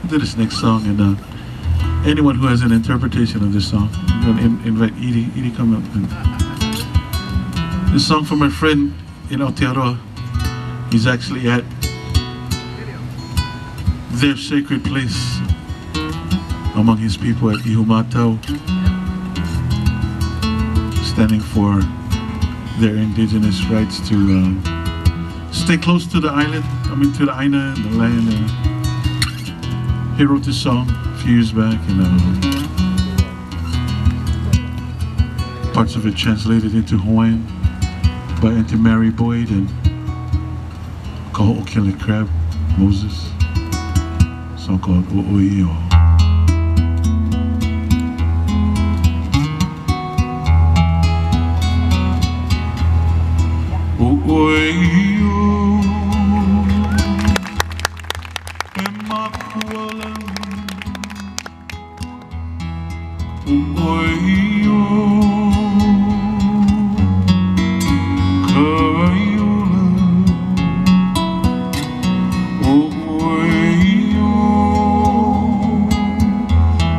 to this next song, and anyone who has an interpretation of this song, I'm going to invite Edie. Edie, come up. This song from my friend in Aotearoa. He's actually at their sacred place among his people at Ihumatau, standing for their indigenous rights to stay close to the island, to the Aina and the land. He wrote this song a few years back, and parts of it translated into Hawaiian by Auntie Mary Boyd and Kaho'okele Crab Moses. A song called O'O'io. O'O'io O'O'io Kaiola O'O'io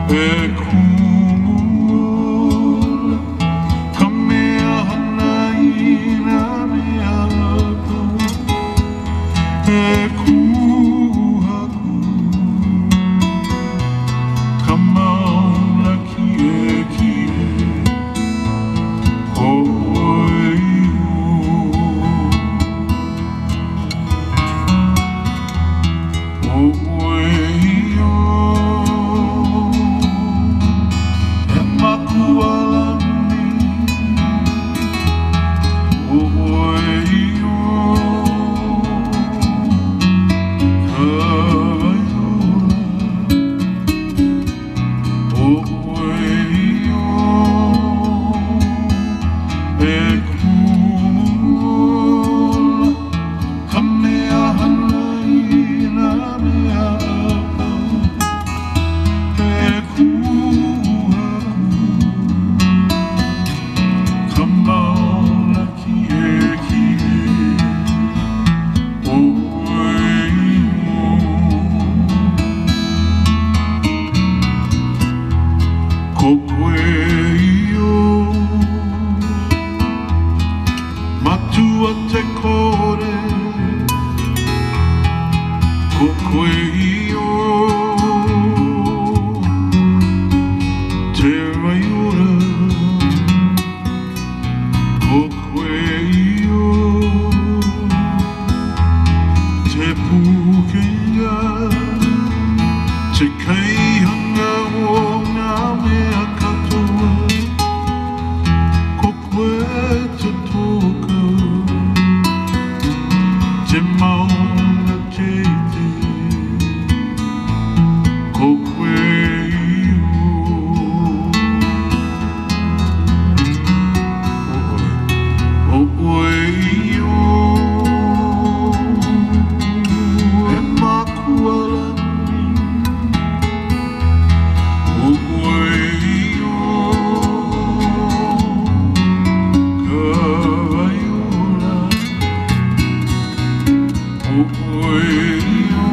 Ekula Kameahanaina mealaka Ekuhaku Kamauna Kie Matua te kore Kokoeio Te raiura Kokoeio Te pukea Te kaihanga o ngā mea katoa Kokoe te toka Te mauna te te Kokoeio O'O'io E makualani O'O'io Kaiola O'O'io